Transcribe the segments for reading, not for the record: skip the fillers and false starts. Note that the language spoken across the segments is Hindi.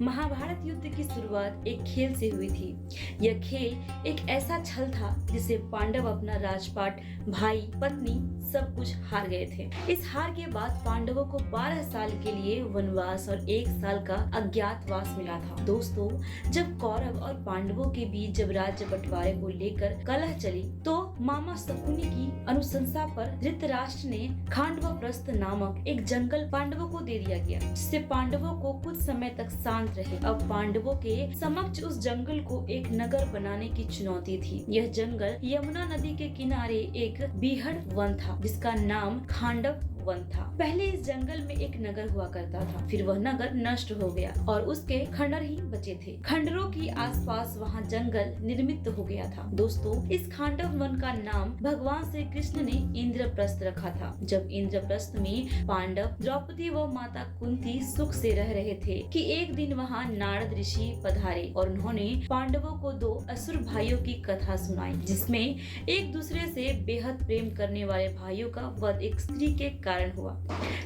महाभारत युद्ध की शुरुआत एक खेल से हुई थी। यह खेल एक ऐसा छल था जिसे पांडव अपना राजपाट, भाई, पत्नी सब कुछ हार गए थे। इस हार के बाद पांडवों को 12 साल के लिए वनवास और 1 साल का अज्ञातवास मिला था। दोस्तों, जब कौरव और पांडवों के बीच जब राज्य बंटवारे को लेकर कलह चली तो मामा शकुनी की अनुशंसा पर धृतराष्ट्र ने खांडवप्रस्थ नामक एक जंगल पांडवों को दे दिया गया, जिससे पांडवों को कुछ समय तक शांत रहे। अब पांडवों के समक्ष उस जंगल को एक नगर बनाने की चुनौती थी। यह जंगल यमुना नदी के किनारे एक बीहड़ वन था, जिसका नाम खांडव वन था। पहले इस जंगल में एक नगर हुआ करता था, फिर वह नगर नष्ट हो गया और उसके खंडर ही बचे थे। खंडरों की आसपास वहाँ जंगल निर्मित हो गया था। दोस्तों, इस खांडव वन का नाम भगवान श्री कृष्ण ने इंद्रप्रस्थ रखा था। जब इंद्रप्रस्थ में पांडव, द्रौपदी व माता कुंती सुख से रह रहे थे कि एक दिन वहाँ नारद ऋषि पधारे और उन्होंने पांडवों को 2 असुर भाइयों की कथा सुनाई, जिसमें एक दूसरे से बेहद प्रेम करने वाले भाइयों का वध एक स्त्री के कारण हुआ।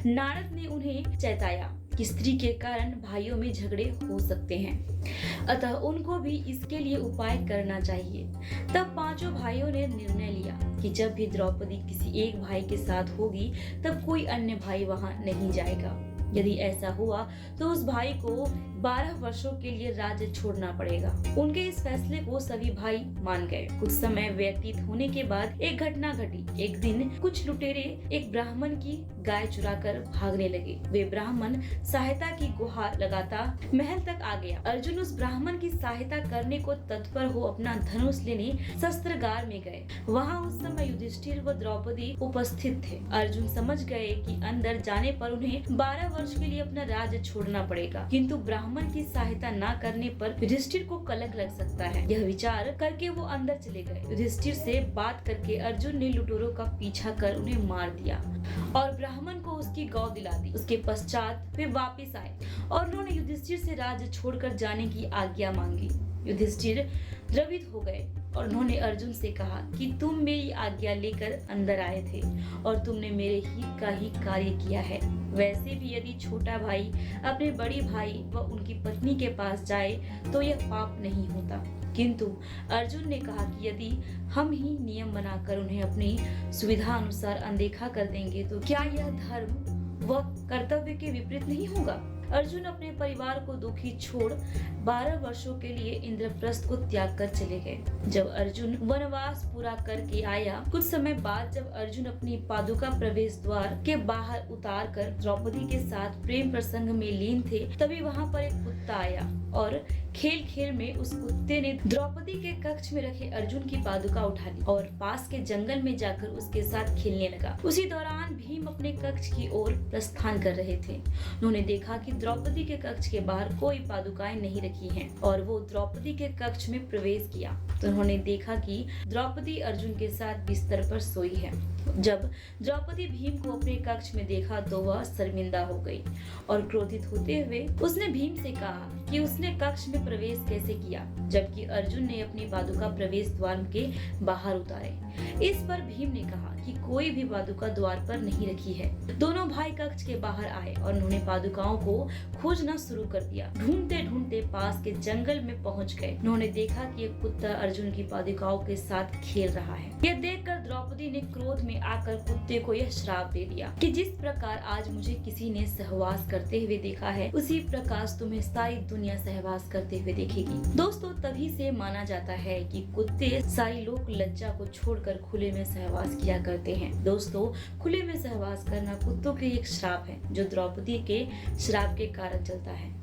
नारद ने उन्हें चेताया कि स्त्री के कारण भाइयों में झगड़े हो सकते हैं, अतः उनको भी इसके लिए उपाय करना चाहिए। तब 5 भाइयों ने निर्णय लिया कि जब भी द्रौपदी किसी एक भाई के साथ होगी तब कोई अन्य भाई वहां नहीं जाएगा। यदि ऐसा हुआ तो उस भाई को 12 वर्षों के लिए राज्य छोड़ना पड़ेगा। उनके इस फैसले को सभी भाई मान गए। कुछ समय व्यतीत होने के बाद एक घटना घटी। एक दिन कुछ लुटेरे एक ब्राह्मण की गाय चुराकर भागने लगे। वे ब्राह्मण सहायता की गुहार लगाता महल तक आ गया। अर्जुन उस ब्राह्मण की सहायता करने को तत्पर हो अपना धनुष लेने शस्त्रागार में गए। वहाँ उस समय युधिष्ठिर व द्रौपदी उपस्थित थे। अर्जुन समझ गए कि अंदर जाने पर उन्हें 12 वर्ष के लिए अपना राज्य छोड़ना पड़ेगा, किंतु ब्राह्मण की सहायता न करने पर युधिष्ठिर को कलंक लग सकता है। यह विचार करके वो अंदर चले गए। युधिष्ठिर से बात करके अर्जुन ने लुटेरों का पीछा कर उन्हें मार दिया और ब्राह्मण को उसकी गौ दिला दी। उसके पश्चात वे वापिस आए और उन्होंने युधिष्ठिर से राज्य छोड़कर जाने की आज्ञा मांगी। युधिष्ठिर द्रवित हो गए और उन्होंने अर्जुन से कहा कि तुम मेरी आज्ञा लेकर अंदर आए थे और तुमने मेरे हित का ही कार्य किया है। वैसे भी यदि छोटा भाई अपने बड़ी भाई व उनकी पत्नी के पास जाए तो यह पाप नहीं होता, किंतु अर्जुन ने कहा कि यदि हम ही नियम बनाकर उन्हें अपनी सुविधा अनुसार अनदेखा कर देंगे तो क्या यह धर्म व कर्तव्य के विपरीत नहीं होगा। अर्जुन अपने परिवार को दुखी छोड़ 12 वर्षों के लिए इंद्रप्रस्थ को त्याग कर चले गए। जब अर्जुन वनवास पूरा करके आया, कुछ समय बाद जब अर्जुन अपनी पादुका प्रवेश द्वार के बाहर उतार कर द्रौपदी के साथ प्रेम प्रसंग में लीन थे, तभी वहाँ पर एक कुत्ता आया और खेल खेल में उस कुत्ते ने द्रौपदी के कक्ष में रखे अर्जुन की पादुका उठा ली और पास के जंगल में जाकर उसके साथ खेलने लगा। उसी दौरान भीम अपने कक्ष की ओर प्रस्थान कर रहे थे। उन्होंने देखा कि द्रौपदी के कक्ष के बाहर कोई पादुकाएं नहीं रखी हैं और वो द्रौपदी के कक्ष में प्रवेश किया तो उन्होंने देखा कि द्रौपदी अर्जुन के साथ बिस्तर पर सोई है। जब द्रौपदी भीम को अपने कक्ष में देखा तो वह शर्मिंदा हो गई और क्रोधित होते हुए उसने भीम से कहा कि उसने कक्ष में प्रवेश कैसे किया, जबकि अर्जुन ने अपनी पादुका प्रवेश द्वार के बाहर उतारे। इस पर भीम ने कहा कि कोई भी पादुका द्वार पर नहीं रखी है। दोनों भाई कक्ष के बाहर आए और उन्होंने पादुकाओं को खोजना शुरू कर दिया। ढूंढते ढूंढते पास के जंगल में पहुंच गए। उन्होंने देखा कि एक कुत्ता अर्जुन की पादुकाओं के साथ खेल रहा है। यह देखकर द्रौपदी ने क्रोध में आकर कुत्ते को यह श्राप दे दिया कि जिस प्रकार आज मुझे किसी ने सहवास करते हुए देखा है, उसी प्रकार तुम्हें सारी दुनिया सहवास करते हुए देखेगी। दोस्तों, तभी से माना जाता है कि कुत्ते सारी लोक लज्जा को छोड़कर खुले में सहवास किया करते हैं। दोस्तों, खुले में सहवास करना कुत्तों के एक श्राप है जो द्रौपदी के श्राप के कारण चलता है।